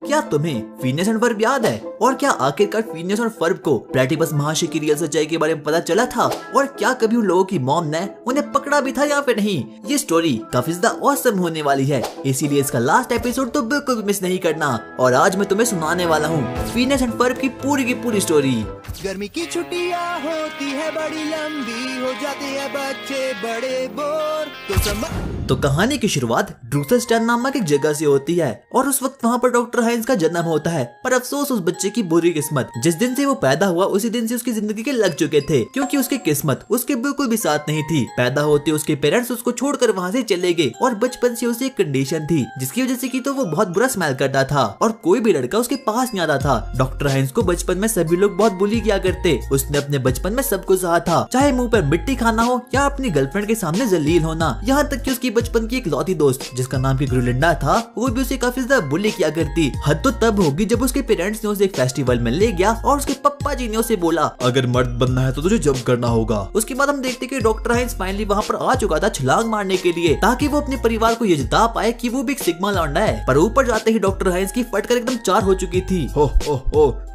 क्या तुम्हें Phineas and Ferb याद है? और क्या आखिरकार फिनियस और फर्ब को प्लेटिपस महाशय की रियल सच्चाई के बारे में पता चला था? और क्या कभी उन लोगों की मॉम ने उन्हें पकड़ा भी था या फिर नहीं? ये स्टोरी काफी ज्यादा ऑसम होने वाली है, इसीलिए इसका लास्ट एपिसोड तो बिल्कुल भी मिस नहीं करना। और आज मैं तुम्हें सुनाने वाला हूँ फिनियस एंड फर्ब की पूरी स्टोरी। गर्मी की छुट्टियां होती है बड़ी लंबी, हो जाते हैं बच्चे बड़े बोर। तो कहानी की शुरुआत ड्रूसेलस्टाइन नामक एक जगह से होती है और उस वक्त वहाँ पर डॉक्टर हाइंस का जन्म होता है। पर अफसोस उस बच्चे की बुरी किस्मत, जिस दिन से वो पैदा हुआ उसी दिन से उसकी जिंदगी के लग चुके थे, क्योंकि उसकी किस्मत उसके बिल्कुल भी साथ नहीं थी। पैदा होते उसके पेरेंट्स उसको छोड़कर वहाँ से चले गए और बचपन से उसे एक कंडीशन थी जिसकी वजह से कि तो वो बहुत बुरा स्मेल करता था और कोई भी लड़का उसके पास नहीं आता था। डॉक्टर हाइंस को बचपन में सभी लोग बहुत बुली किया करते। उसने अपने बचपन में सब कुछ सहा था, चाहे मुंह पर मिट्टी खाना हो या अपनी गर्लफ्रेंड के सामने जलील होना। यहाँ तक कि उसकी बचपन की इकलौती दोस्त जिसका नाम भी ग्रुलिंडा था, वो भी उसे काफी ज्यादा बुली किया करती। हद तो तब होगी जब उसके पेरेंट्स ने उसे एक फेस्टिवल में ले गया और उसके पप्पा जी ने उसे बोला, अगर मर्द बनना है तो तुझे जंप करना होगा। उसके बाद हम देखते कि डॉक्टर हाइंस फाइनली वहाँ पर आ चुका था छलांग मारने के लिए, ताकि वो अपने परिवार को ये जता पाए कि वो भी एक सिग्मा लौंडा है। पर ऊपर जाते ही डॉक्टर हाइंस की फटकर एकदम 4 हो चुकी थी। हो,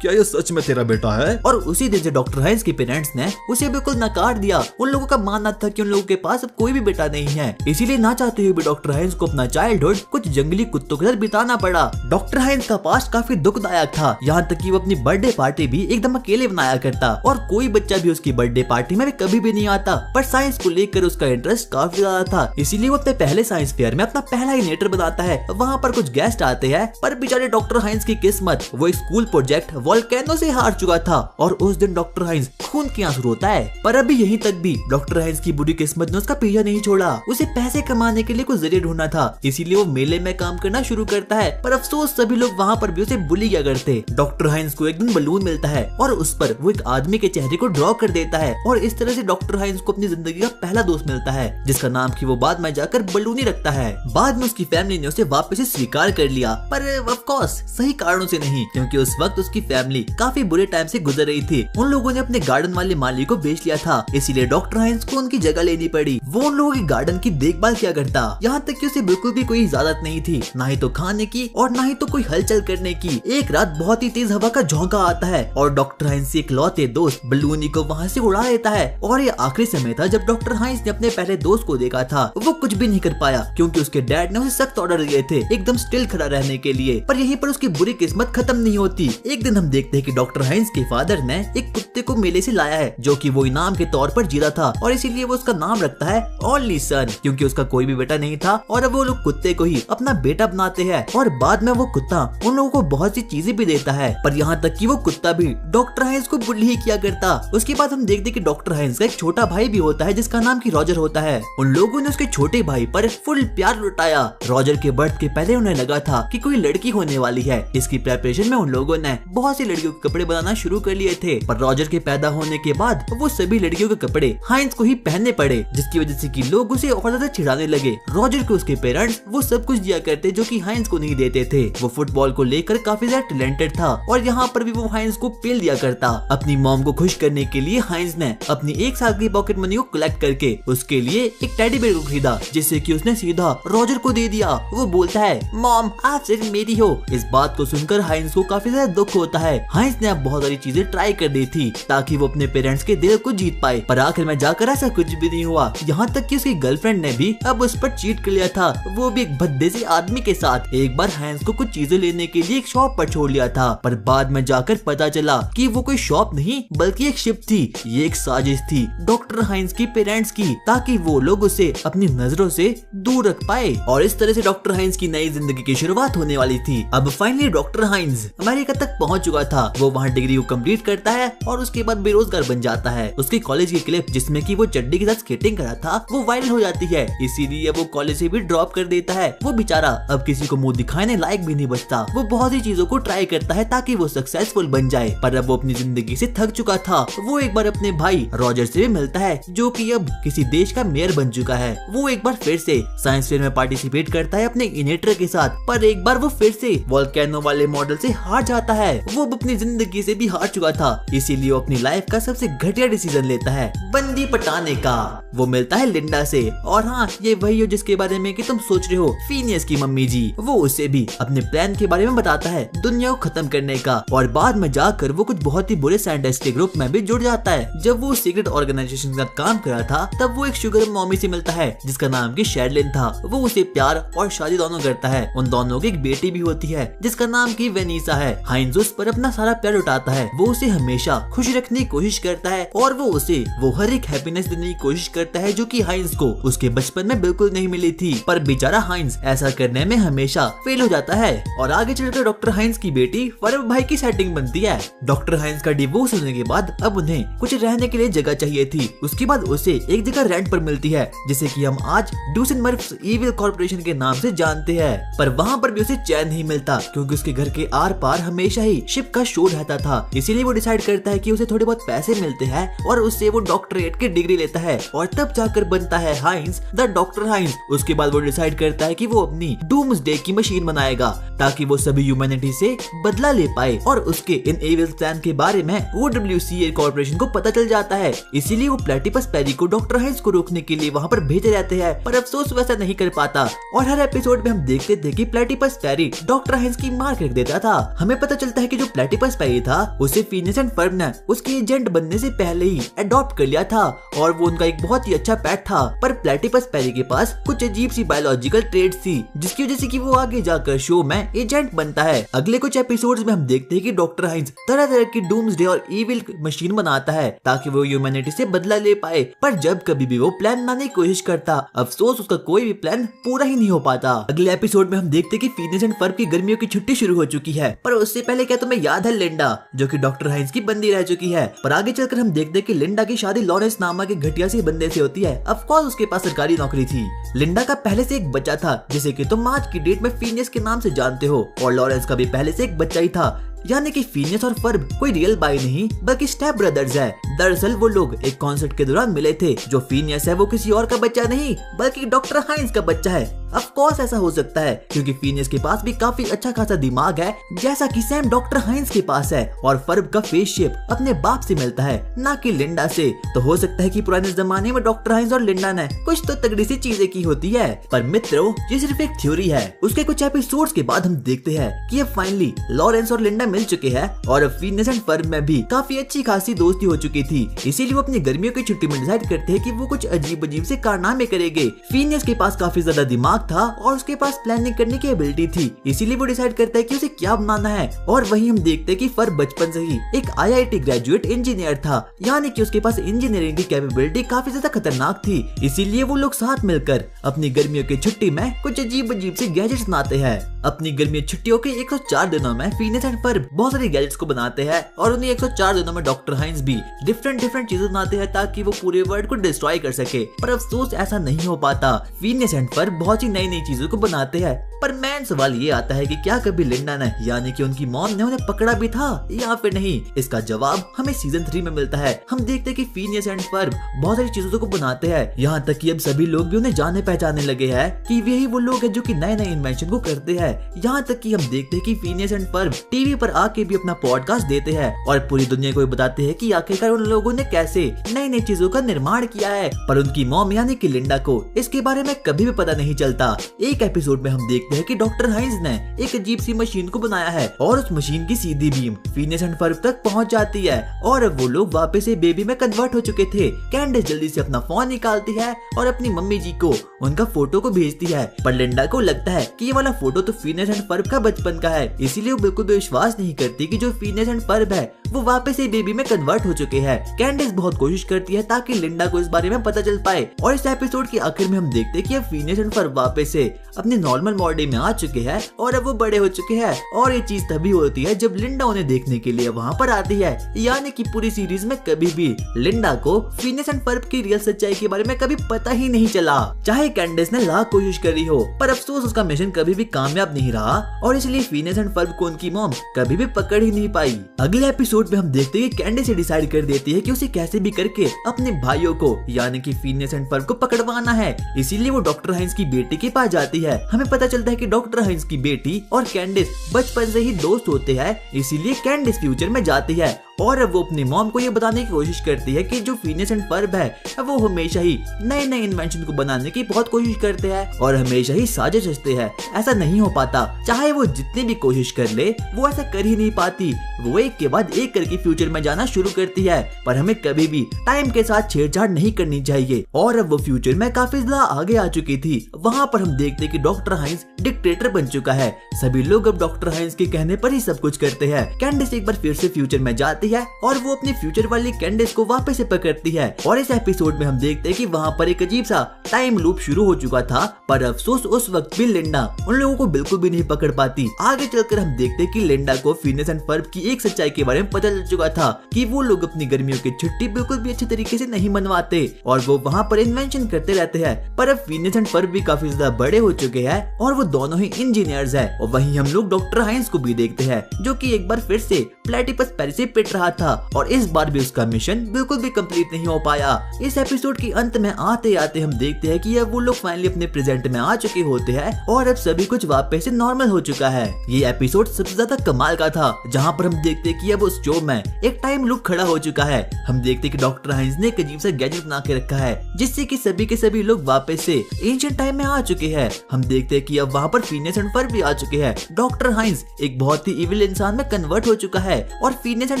क्या ये सच में तेरा बेटा है? और उसी दिन से डॉक्टर हाइंस के पेरेंट्स ने उसे बिल्कुल नकार दिया। उन लोगों का मानना था कि उन लोगों के पास अब कोई भी बेटा नहीं है, इसीलिए ना चाहते हुए भी डॉक्टर हाइंस को अपना चाइल्डहुड कुछ जंगली कुत्तों के साथ बिताना पड़ा। डॉक्टर हाइंस का पास्ट काफी दुखदायक था, यहाँ तक कि वो अपनी बर्थडे पार्टी भी एकदम अकेले बनाया करता और कोई बच्चा भी उसकी बर्थडे पार्टी में कभी भी नहीं आता। पर साइंस को लेकर उसका इंटरेस्ट काफी ज्यादा था, इसीलिए वो अपने पहले साइंस फेयर में अपना पहला इनेटर बनाता है। वहाँ पर कुछ गेस्ट आते हैं, पर बेचारे डॉक्टर हाइंस की किस्मत, वो एक स्कूल प्रोजेक्ट वोल्केनो से हार चुका था और उस दिन डॉक्टर हाइंस खून के आंसू रोता है। पर अभी यहीं तक भी डॉक्टर हाइंस की बुरी किस्मत ने उसका पीछा नहीं छोड़ा। उसे पैसे कमाने के लिए कुछ जरिए ढूंढना था, इसीलिए वो मेले में काम करना शुरू करता है। पर अफसोस सभी लोग वहाँ पर भी उसे बुली किया करते। डॉक्टर हाइंस को एक दिन बलून मिलता है और उस पर वो एक आदमी के चेहरे को ड्रॉ कर देता है और इस तरह से डॉक्टर हाइंस को अपनी जिंदगी का पहला दोस्त मिलता है, जिसका नाम की वो बाद में जाकर बलूनी रखता है। बाद में उसकी फैमिली ने उसे वापस से स्वीकार कर लिया, पर ऑफ कोर्स सही कारणों से नहीं, क्योंकि उस वक्त उसकी फैमिली काफी बुरे टाइम से गुजर रही थी। उन लोगों ने अपने गार्डन वाले माली को बेच लिया था, इसीलिए डॉक्टर हाइंस को उनकी जगह लेनी पड़ी। वो उन लोगों की गार्डन की देखभाल किया करता, यहाँ तक कि उसे बिल्कुल भी कोई इजाजत नहीं थी, ना ही तो खाने की और ना ही तो कोई हलचल करने की। एक रात बहुत ही तेज हवा का झोंका आता है और डॉक्टर हाइंस के इकलौते दोस्त बलूनी को वहाँ से उड़ा देता है। और ये आखिरी समय था जब डॉक्टर हाइंस ने अपने पहले दोस्त को देखा था। वो कुछ भी नहीं कर पाया क्योंकि उसके डैड ने उसे सख्त ऑर्डर दिए थे एकदम स्टिल खड़ा रहने के लिए। पर यहीं पर उसकी बुरी किस्मत खत्म नहीं होती। एक दिन हम देखते हैं कि डॉक्टर हाइंस के फादर ने एक कुत्ते को मेले से लाया है, जो कि वो इनाम के तौर पर जीता था और इसीलिए वो उसका नाम रखता है ओनली सन, क्योंकि उसका कोई भी बेटा नहीं था। और अब वो लोग कुत्ते को ही अपना बेटा बनाते हैं और बाद में वो कुत्ता उन लोगों को बहुत सी चीजें भी देता है। पर यहाँ तक कि वो कुत्ता भी डॉक्टर हाइंस को बुली ही किया करता। उसके बाद हम देखते कि डॉक्टर हाइंस का एक छोटा भाई भी होता है जिसका नाम की रॉजर होता है। उन लोगों ने उसके छोटे भाई पर फुल प्यार लुटाया। रॉजर के बर्थ के पहले उन्हें लगा था कि कोई लड़की होने वाली है। इसकी प्रेपरेशन में उन लोगों ने बहुत सी लड़कियों के कपड़े बनाना शुरू कर लिए थे, पर रॉजर के पैदा होने के बाद वो सभी लड़कियों के कपड़े हाइंस को ही पहनने पड़े, जिसकी वजह से कि लोग उसे और ज्यादा चिढ़ाने लगे। रॉजर को उसके पेरेंट्स वो सब कुछ दिया करते जो कि हाइंस को नहीं देते थे। वो फुटबॉल को लेकर काफी ज्यादा टैलेंटेड था और यहाँ पर भी वो हाइंस को पेल दिया करता। अपनी मॉम को खुश करने के लिए हाइंस ने अपनी 1 साल की पॉकेट मनी को कलेक्ट करके उसके लिए एक टेडी बेयर को खरीदा, जिससे कि उसने सीधा रॉजर को दे दिया। वो बोलता है, मॉम आप सिर्फ मेरी हो। इस बात को सुनकर हाइंस को काफी ज्यादा दुख होता है। हाइंस ने अब बहुत सारी चीजें ट्राई कर दी थी ताकि वो अपने पेरेंट्स के दिल को जीत पाए, पर आखिर में जाकर ऐसा कुछ भी नहीं हुआ। यहाँ तक कि उसकी गर्लफ्रेंड ने भी अब उस पर चीट कर लिया था, वो भी एक भद्दे से आदमी के साथ। एक बार हाइंस को कुछ चीजें लेने के लिए एक शॉप पर छोड़ लिया था, पर बाद में जाकर पता चला कि वो कोई शॉप नहीं बल्कि एक शिप थी। ये एक साजिश थी डॉक्टर हाइंस की पेरेंट्स की, ताकि वो लोग उसे अपनी नजरों से दूर रख पाए। और इस तरह से डॉक्टर हाइंस की नई जिंदगी की शुरुआत होने वाली थी। अब फाइनली डॉक्टर हाइंस अमेरिका तक पहुंच चुका था। वो वहाँ डिग्री को कंप्लीट करता है और उसके बाद बेरोजगार बन जाता है। उसके कॉलेज की क्लिप जिसमें कि वो चड्डी के साथ स्केटिंग करा था वो वायरल हो जाती है, इसीलिए वो कॉलेज से भी ड्रॉप कर देता है। वो बेचारा अब किसी को मुंह दिखाने लायक भी नहीं बचता। वो बहुत सी चीजों को ट्राई करता है ताकि वो सक्सेसफुल बन जाए, पर अब वो वो अपनी जिंदगी से थक चुका था, वो एक बार अपने भाई रॉजर से भी मिलता है, जो कि अब किसी देश का मेयर बन चुका है। वो एक बार फिर से साइंस फेयर में पार्टिसिपेट करता है अपने इनेटर के साथ, पर एक बार वो फिर से वोल्केनो वाले मॉडल से हार जाता है। वो अपनी जिंदगी से भी हार चुका था, इसीलिए वो अपनी लाइफ का सबसे घटिया डिसीजन लेता है, बंदी पटाने का। वो मिलता है लिंडा से, और हाँ, ये वही हो जिसके बारे में कि तुम सोच रहे हो, फिनियस की मम्मी जी। वो उसे भी अपने प्लान के बारे में बताता है दुनिया को खत्म करने का, और बाद में जाकर वो कुछ बहुत ही बुरे साइंटिस्ट ग्रुप में भी जुड़ जाता है। जब वो सीक्रेट ऑर्गेनाइजेशन के साथ काम कर रहा था, तब वो एक शुगर मॉमी से मिलता है जिसका नाम की शेरलिन था। वो उसे प्यार और शादी दोनों करता है। उन दोनों की एक बेटी भी होती है जिसका नाम की वेनिसा है। हाइंज उस पर अपना सारा प्यार उठाता है। वो उसे हमेशा खुश रखने की कोशिश करता है, और वो उसे वो हर एक हैप्पीनेस देने की कोशिश करता है जो कि हाइंज को उसके बचपन में बिल्कुल नहीं मिली थी। पर बेचारा हाइंज ऐसा करने में हमेशा फेल हो जाता है, और आगे चलकर डॉक्टर हाइंज की बेटी फरब भाई की सेटिंग बनती है। डॉक्टर हाइंज का डिवोर्स होने के बाद अब उन्हें कुछ रहने के लिए जगह चाहिए थी। उसके बाद उसे एक जगह रेंट पर मिलती है, जिसे कि हम आज ड्यूसेनबर्ग्स इविल कॉर्पोरेशन के नाम से जानते हैं। पर वहाँ पर भी उसे चैन नहीं मिलता, क्योंकि उसके घर के आर पार हमेशा ही शिप का शोर रहता था। इसीलिए वो डिसाइड करता है कि उसे थोड़े बहुत पैसे मिलते हैं, और उससे वो डॉक्टरेट की डिग्री लेता है, और तब जाकर बनता है हाइंज द डॉक्टर हाइंज। उसके बाद वो डिसाइड करता है कि वो अपनी डूम्सडे की मशीन बनाएगा, ताकि वो सभी ह्यूमैनिटी से बदला ले पाए। और उसके इन एविल प्लान के बारे में OWCA कॉर्पोरेशन को पता चल जाता है। इसीलिए वो प्लेटिपस पेरी को डॉक्टर हाइंज को रोकने के लिए वहाँ पर भेजे रहते हैं, पर अफसोस वैसा नहीं कर पाता। और हर एपिसोड में हम देखते थे कि प्लेटिपस पेरी डॉक्टर हाइंज की मार कर देता था। हमें पता चलता है कि जो प्लेटिपस पेरी था, उसे फिनियस एंड फर्ब ने उसके एजेंट बनने से पहले ही अडॉप्ट कर लिया था, और वो उनका एक बहुत ही अच्छा पेट था। पर प्लेटिपस पेरी के पास कुछ अजीब सी बायोलॉजिकल ट्रेड्स थी, जिसकी वजह से कि वो आगे जाकर शो में एजेंट बनता है। अगले कुछ एपिसोड्स में हम देखते हैं कि डॉक्टर हाइंज तरह तरह की डूम्सडे और इविल मशीन बनाता है, ताकि वो ह्यूमैनिटी से बदला ले पाए। पर जब कभी भी वो प्लान बनाने की कोशिश करता, अफसोस उसका कोई भी प्लान पूरा ही नहीं हो पाता। अगले एपिसोड में हम देखते हैं कि फिनियस एंड फर्ब की गर्मियों की छुट्टी शुरू हो चुकी है, पर उससे पहले क्या तुम्हें याद है लिंडा, जो कि डॉक्टर हाइंज की बंदी रह चुकी है। पर आगे चलकर हम देखते हैं कि लिंडा की शादी लॉरेंस नामक एक घटिया सी बंदे से होती है। ऑफ कोर्स उसके पास सरकारी नौकरी थी। लिंडा का पहले से एक बच्चा था, जिसे कि तुम आज की डेट में फिनियस के नाम से जानते हो, और लॉरेंस का भी पहले से एक बच्चा ही था। यानी कि फिनियस और फर्ब कोई रियल भाई नहीं, बल्कि स्टेप ब्रदर्स है। दरअसल वो लोग एक कॉन्सर्ट के दौरान मिले थे। जो फिनियस है वो किसी और का बच्चा नहीं, बल्कि डॉक्टर हाइंज का बच्चा है। ऑफ कोर्स ऐसा हो सकता है, क्योंकि फिनियस के पास भी काफी अच्छा खासा दिमाग है, जैसा कि सेम डॉक्टर हाइंज के पास है। और फर्ब का फेस शेप अपने बाप से मिलता है, ना कि लिंडा से। तो हो सकता है कि पुराने जमाने में डॉक्टर हाइंज और लिंडा ने कुछ तो तगड़ी सी चीजें की होती है। पर मित्रों, ये सिर्फ एक थ्योरी है। उसके कुछ एपिसोड्स के बाद हम देखते हैं कि अब फाइनली लॉरेंस और लिंडा मिल चुके हैं, और अब फिनियस एंड फर्ब में भी काफी अच्छी खासी दोस्ती हो चुकी थी। इसीलिए वो अपनी गर्मियों की छुट्टी में डिसाइड करते हैं कि वो कुछ अजीब अजीब से कारनामे करेंगे। फिनियस के पास काफी ज्यादा दिमाग था, और उसके पास प्लानिंग करने की एबिलिटी थी। इसीलिए वो डिसाइड करता है कि उसे क्या बनाना है। और वहीं हम देखते हैं कि फर्ब बचपन से ही एक IIT ग्रेजुएट इंजीनियर था, यानी कि उसके पास इंजीनियरिंग की कैपेबिलिटी काफी ज्यादा खतरनाक थी। इसीलिए वो लोग साथ मिलकर अपनी गर्मियों की छुट्टी में कुछ अजीब अजीब से गैजेट्स बनाते हैं। अपनी गर्मियों छुट्टियों के 104 दिनों में फिनियस एंड फर्ब बहुत सारे गैजेट्स को बनाते हैं, और उन्हीं 104 दिनों में डॉक्टर हाइंज भी डिफरेंट चीजें बनाते हैं, ताकि वो पूरे वर्ल्ड को डिस्ट्रॉय कर सके। पर अफसोस ऐसा नहीं हो पाता। फिनियस एंड फर्ब बहुत ही नई चीजों को बनाते हैं। पर मेन सवाल ये आता है कि क्या कभी लिंडा ने, यानी कि उनकी मॉम ने उन्हें पकड़ा भी था या फिर नहीं? इसका जवाब हमें सीजन 3 में मिलता है। हम देखते हैं कि फिनियस एंड फर्ब बहुत सारी चीजों को बनाते हैं, यहाँ तक कि अब सभी लोग भी उन्हें जाने पहचानने लगे हैं कि यही वो लोग हैं जो कि नए इन्वेंशन को करते हैं। यहाँ तक कि हम देखते हैं कि फिनियस एंड फर्ब टीवी पर आके भी अपना पॉडकास्ट देते हैं, और पूरी दुनिया को बताते हैं कि आखिरकार उन लोगों ने कैसे नई चीजों का निर्माण किया है। पर उनकी मॉम यानी कि लिंडा को इसके बारे में कभी भी पता नहीं चलता। एक एपिसोड में हम देखते हैं कि डॉक्टर हाइंज ने एक अजीब सी मशीन को बनाया है, और उस मशीन की सीधी बीम फिनियस एंड फर्ब तक पहुंच जाती है, और अब वो लोग वापस से बेबी में कन्वर्ट हो चुके थे। कैंडिस जल्दी से अपना फोन निकालती है और अपनी मम्मी जी को उनका फोटो को भेजती है। पर लिंडा को लगता है कि ये वाला फोटो तो फिनियस एंड फर्ब का बचपन का है, इसीलिए वो बिल्कुल भी विश्वास नहीं करती कि जो फिनियस एंड फर्ब है वो वापस से बेबी में कन्वर्ट हो चुके हैं। कैंडिस बहुत कोशिश करती है ताकि लिंडा को इस बारे में पता चल पाए, और इस एपिसोड के आखिर में हम देखते हैं कि अब फिनियस एंड फर्ब वापस से अपने नॉर्मल बॉडी में आ चुके हैं, और अब वो बड़े हो चुके हैं। और ये चीज तभी होती है जब लिंडा उन्हें देखने के लिए वहाँ पर आती है। यानी कि पूरी सीरीज में कभी भी लिंडा को फिनियस एंड फर्ब की रियल सच्चाई के बारे में कभी पता ही नहीं चला, चाहे कैंडिस ने लाख कोशिश करी हो। पर अफसोस उसका मिशन कभी भी कामयाब नहीं रहा, और इसलिए फिनियस एंड फर्ब को उनकी मॉम कभी भी पकड़ ही नहीं पाई। अगले एपिसोड एपिसोड में हम देखते हैं कि कैंडिस डिसाइड कर देती है कि उसे कैसे भी करके अपने भाइयों को यानी कि फिनियस एंड फर्ब को पकड़वाना है। इसीलिए वो डॉक्टर हाइंस की बेटी के पास जाती है। हमें पता चलता है कि डॉक्टर हाइंस की बेटी और कैंडिस बचपन से ही दोस्त होते हैं, इसीलिए कैंडिस फ्यूचर में जाती है और अब वो अपनी मॉम को ये बताने की कोशिश करती है कि जो फिनियस एंड फर्ब है वो हमेशा ही नए नए इन्वेंशन को बनाने की बहुत कोशिश करते हैं और हमेशा ही साजिश रचते हैं। ऐसा नहीं हो पाता, चाहे वो जितनी भी कोशिश कर ले वो ऐसा कर ही नहीं पाती। वो एक के बाद एक करके फ्यूचर में जाना शुरू करती है, पर हमें कभी भी टाइम के साथ छेड़छाड़ नहीं करनी चाहिए। और अब वो फ्यूचर में काफी ज्यादा आगे आ चुकी थी। वहाँ पर हम देखते कि डॉक्टर हाइंस डिक्टेटर बन चुका है। सभी लोग अब डॉक्टर हाइंस के कहने पर ही सब कुछ करते हैं। कैंडिस एक बार फिर से फ्यूचर में जाती है और वो अपनी फ्यूचर वाली कैंडिस को वापस से पकड़ती है। और इस एपिसोड में हम देखते हैं कि वहाँ पर एक अजीब सा टाइम लूप शुरू हो चुका था, पर अफसोस उस वक्त भी लिंडा उन लोगों को बिल्कुल भी नहीं पकड़ पाती। आगे चलकर हम देखते हैं कि लिंडा को फिनियस एंड फर्ब की एक सच्चाई के बारे में पता चल चुका था कि वो लोग अपनी गर्मियों की छुट्टी बिल्कुल भी अच्छे तरीके से नहीं मनवाते और वो वहाँ पर इन्वेंशन करते रहते हैं। पर अब फिनियस एंड फर्ब भी काफी ज्यादा बड़े हो चुके हैं और वो दोनों ही इंजीनियर्स हैं। और वहीं हम लोग डॉक्टर हाइंस को भी देखते हैं जो कि एक बार फिर से प्लेटिपस पेरी से पिट रहा था और इस बार भी उसका मिशन बिल्कुल भी कंप्लीट नहीं हो पाया। इस एपिसोड के अंत में आते आते हम देखते हैं कि अब वो लोग फाइनली अपने प्रेजेंट में आ चुके होते हैं और अब सभी कुछ वापस से नॉर्मल हो चुका है। ये एपिसोड सबसे ज्यादा कमाल का था, जहाँ पर हम देखते हैं कि अब उस शो में एक टाइम लूप खड़ा हो चुका है। हम देखते हैं कि डॉक्टर हाइंस ने एक अजीब सा गैजेट बना के रखा है जिससे कि सभी के सभी लोग वापस से एंशिएंट टाइम में आ चुके हैं। हम देखते हैं कि अब वहाँ पर फिनियस एंड फर्ब भी आ चुके हैं। डॉक्टर हाइंस एक बहुत ही इविल इंसान में कन्वर्ट हो चुका है और फिनियस एंड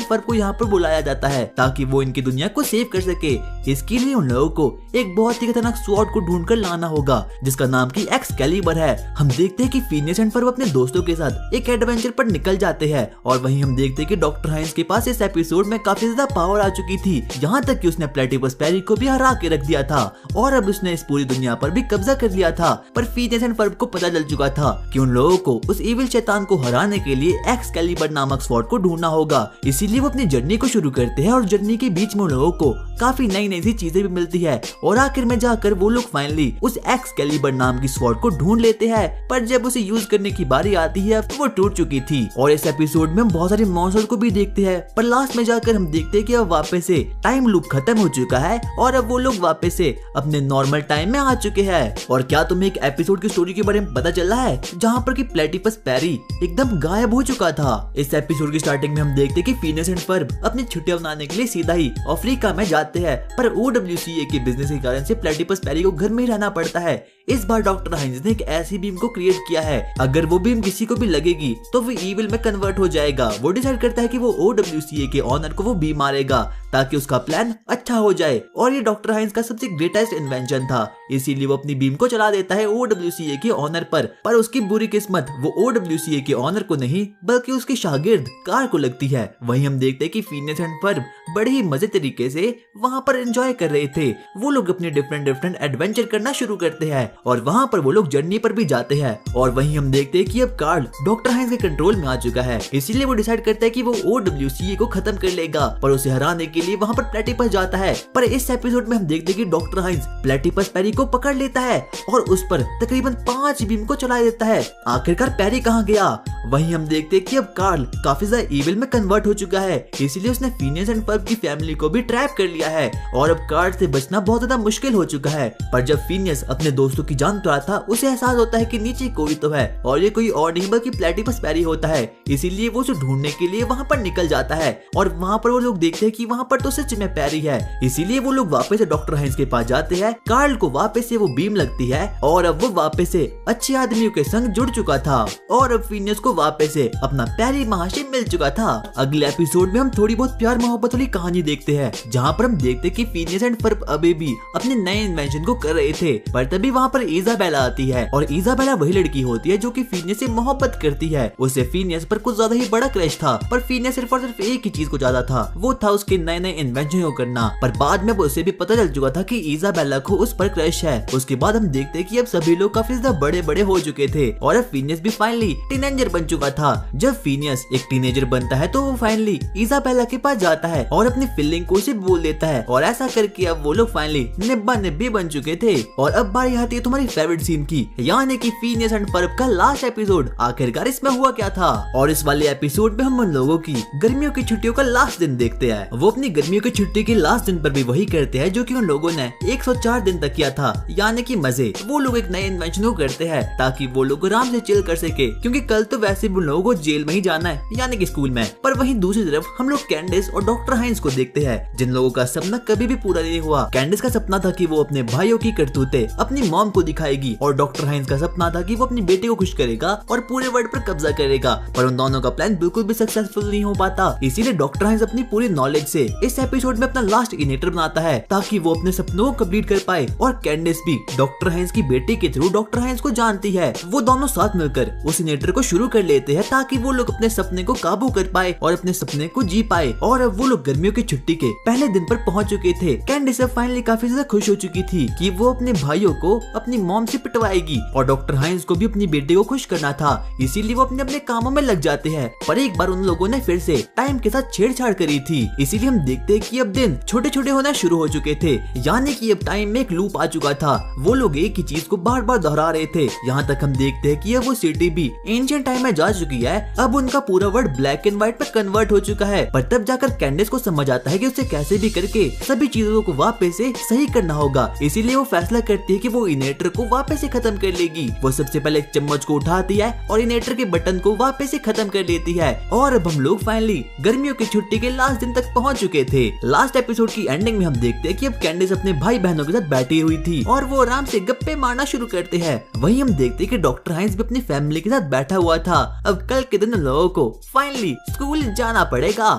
फर्ब को यहाँ पर बुलाया जाता है ताकि वो इनकी दुनिया को सेव कर सके। इसके लिए उन लोगों को एक बहुत ही खतरनाक स्वॉर्ड को ढूंढ कर लाना होगा जिसका नाम की एक्सकैलिबर है। हम देखते हैं कि फिनियस एंड फर्ब अपने दोस्तों के साथ एक एडवेंचर पर निकल जाते हैं और वहीं हम देखते हैं कि डॉक्टर हाइंस के पास इस एपिसोड में काफी ज्यादा पावर आ चुकी थी, यहाँ तक कि उसने प्लेटिपस पेरी को भी हरा के रख दिया था और अब उसने इस पूरी दुनिया पर भी कब्जा कर लिया था। पर फिनियस एंड फर्ब को पता चल चुका था कि उन लोगों को उस इविल शैतान को हराने के लिए एक्सकैलिबर नामक स्वॉर्ड को ढूंढना होगा। इसीलिए वो अपनी जर्नी को शुरू करते हैं और जर्नी के बीच में उन लोगों को काफी नई नई सी चीजें भी मिलती है और आखिर में जाकर वो लोग फाइनली उस एक्सकैलिबर नाम की स्वॉर्ड को ढूंढ लेते हैं। पर जब उसे यूज करने की बारी आती है तो वो टूट चुकी थी। और इस एपिसोड में हम बहुत सारे मॉन्स्टर्स को भी देखते हैं, पर लास्ट में जाकर हम देखते हैं कि अब वापस से टाइम लूप खत्म हो चुका है और अब वो लोग वापस से अपने नॉर्मल टाइम में आ चुके हैं। और क्या तुम्हें एक एपिसोड की स्टोरी के बारे में पता चला है जहाँ पर कि प्लेटिपस पेरी एकदम गायब हो चुका था। इस एपिसोड की स्टार्टिंग में हम देखते हैं कि फिनियस एंड फर्ब अपनी छुट्टियां मनाने के लिए सीधा ही अफ्रीका में जाते हैं, पर OWCA के बिजनेस के कारण से प्लेटिपस पेरी को घर में ही रहना पड़ता है। इस बार डॉक्टर हाइंस ने एक ऐसी बीम को क्रिएट किया है, अगर वो बीम किसी को भी लगेगी तो वो इविल में कन्वर्ट हो जाएगा। वो डिसाइड करता है कि वो OWCA के ऑनर को वो बीम मारेगा ताकि उसका प्लान अच्छा हो जाए और ये डॉक्टर हाइंस का सबसे ग्रेटेस्ट इन्वेंशन था, इसीलिए वो अपनी बीम को चला देता है OWCA के ऑनर पर उसकी बुरी किस्मत वो OWCA के ऑनर को नहीं बल्कि उसके शागिर्द कार्ल को लगती है। वहीं हम देखते हैं कि फिनियस एंड फर्ब बड़े ही मजे तरीके से वहाँ पर एंजॉय कर रहे थे। वो लोग अपने डिफरेंट एडवेंचर करना शुरू करते हैं और वहाँ पर वो लोग जर्नी पर भी जाते हैं। और वहीं हम देखते हैं कि अब कार्ल डॉक्टर हाइंस के कंट्रोल में आ चुका है, इसीलिए वो डिसाइड करता है कि वो OWCA को खत्म कर लेगा, पर उसे हराने के लिए वहाँ पर प्लेटिपस जाता है। पर इस एपिसोड में हम देखते हैं कि डॉक्टर हाइंस प्लेटिपस पेरी को पकड़ लेता है और उस पर तकरीबन 5 बीम को चला देता है। आखिरकार पेरी कहाँ गया? वहीं हम देखते हैं कि अब कार्ल काफी ज्यादा इविल में कन्वर्ट हो चुका है, इसीलिए उसने फिनियस एंड फर्ब की फैमिली को भी ट्रैप कर लिया है और अब कार्ल से बचना बहुत ज्यादा मुश्किल हो चुका है। पर जब फिनियस अपने दोस्तों की जान उड़ा था उसे एहसास होता है कि नीचे कोई तो है और ये कोई और नहीं बल्कि प्लेटिपस पेरी होता है, इसीलिए वो उसे ढूंढने के लिए वहाँ पर निकल जाता है। और वहाँ पर वो लोग देखते हैं कि वहाँ पर तो सच में पेरी है, इसीलिए वो लोग वापस से डॉक्टर हाइंस के पास जाते हैं। कार्ल को वापस से वो बीम लगती है और अब वो वापस से अच्छे आदमियों के संग जुड़ चुका था और अब फिनियस को वापस से अपना पेरी महाशय मिल चुका था। अगले एपिसोड में हम थोड़ी बहुत प्यार मोहब्बत वाली कहानी देखते हैं, जहाँ पर हम देखते हैं कि फिनियस एंड फर्ब अभी भी अपने नए इन्वेंशन को कर रहे थे। पर तभी वहाँ पर इजाबेला आती है और इजाबेला वही लड़की होती है जो कि फिनियस से मोहब्बत करती है। उसे फिनियस पर कुछ ज्यादा ही बड़ा क्रश था, पर फिनियस सिर्फ और सिर्फ एक ही चीज को चाहता था, वो था उसके नए नए इन्वेंशन को करना। पर बाद में उसे भी पता चल चुका था कि इजाबेला को उस पर क्रश है। उसके बाद हम देखते हैं कि अब सभी लोग काफी ज्यादा बड़े बड़े हो चुके थे और अब फिनियस भी फाइनली टीनेजर बन चुका था। जब फिनियस एक टीनेजर बनता है तो वो फाइनली इजाबेला के पास जाता है और अपनी फीलिंग को सिर्फ बोल देता है। और ऐसा करके अब वो लोग फाइनली निब्बा निब्बी बन चुके थे। और अब बारी आती है तुम्हारी फेवरेट सीन की, यानी कि फिनियस एंड फर्ब का लास्ट एपिसोड। आखिरकार इसमें हुआ क्या था? और इस वाले एपिसोड में हम उन लोगों की गर्मियों की छुट्टियों का लास्ट दिन देखते हैं। वो अपनी गर्मियों की छुट्टी के लास्ट दिन पर भी वही करते हैं जो कि उन लोगों ने 104 दिन तक किया था, यानी कि मजे। वो लोग एक नए इन्वेंशन करते हैं ताकि वो लोग आराम से चिल कर सके, क्योंकि कल तो वैसे भी उन लोगों को जेल में ही जाना है, यानी कि स्कूल में। पर वहीं दूसरी तरफ हम लोग कैंडिस और डॉक्टर हाइंस को देखते हैं, जिन लोगों का सपना कभी भी पूरा नहीं हुआ। कैंडिस का सपना था कि वो अपने भाइयों की करतूतें अपनी मॉम को दिखाएगी, और डॉक्टर हाइंस का सपना था कि वो अपनी बेटी को खुश करेगा और पूरे वर्ल्ड पर कब्जा करेगा। पर उन दोनों का प्लान बिल्कुल भी सक्सेसफुल नहीं हो पाता। इसीलिए डॉक्टर हाइंस अपनी पूरी नॉलेज से इस एपिसोड में अपना लास्ट इनेटर बनाता है ताकि वो अपने सपनों को कंप्लीट कर पाए। और कैंडिस भी डॉक्टर हाइंस की बेटी के थ्रू डॉक्टर हाइंस को जानती है। वो दोनों साथ मिलकर उस इनेटर को शुरू कर लेते हैं ताकि वो लोग अपने सपने को काबू कर पाए और अपने सपने को जी पाए। और अब वो लोग गर्मियों की छुट्टी के पहले दिन पर पहुंच चुके थे। कैंडिस अब फाइनली काफी ज्यादा खुश हो चुकी थी कि वो अपने भाइयों को अपनी मॉम से पिटवाएगी, और डॉक्टर हाइंस को भी अपनी बेटी को खुश करना था, इसीलिए वो अपने अपने कामों में लग जाते हैं। पर एक बार उन लोगों ने फिर से टाइम के साथ छेड़छाड़ करी थी, इसीलिए हम देखते हैं कि अब दिन छोटे छोटे होना शुरू हो चुके थे, यानी कि अब टाइम में एक लूप आ चुका था। वो लोग एक ही चीज को बार बार दोहरा रहे थे। यहाँ तक हम देखते हैं कि अब वो सिटी भी एंशिएंट टाइम में जा चुकी है। अब उनका पूरा वर्ल्ड ब्लैक एंड व्हाइट पर कन्वर्ट हो चुका है। पर तब जाकर कैंडिस को समझ आता है कि उसे कैसे भी करके सभी चीजों को वापस से सही करना होगा, इसीलिए वो फैसला करती है कि वो इनेटर को वापस से खत्म कर लेगी। वो सबसे पहले एक चम्मच को उठाती है और इनेटर के बटन को वापस से खत्म कर लेती है। और अब हम लोग फाइनली गर्मियों की छुट्टी के लास्ट दिन तक पहुंच चुके थे। लास्ट एपिसोड की एंडिंग में हम देखते हैं कि अब कैंडिस अपने भाई बहनों के साथ बैठी हुई थी और वो आराम से गप्पे मारना शुरू करते हैं। वहीं हम देखते हैं कि डॉक्टर हाइंस भी अपनी फैमिली के साथ बैठा हुआ था। अब कल के दिन लोगों को फाइनली स्कूल जाना पड़ेगा।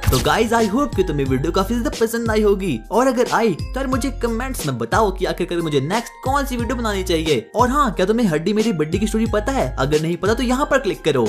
तो गाइज आई होप कि तुम्हें वीडियो काफी ज्यादा पसंद आई होगी, और अगर आई तो यार मुझे कमेंट्स में बताओ कि आखिरकार मुझे नेक्स्ट कौन सी वीडियो बनानी चाहिए। और हाँ, क्या तुम्हें हड्डी मेरी बड्डी की स्टोरी पता है? अगर नहीं पता तो यहाँ पर क्लिक करो।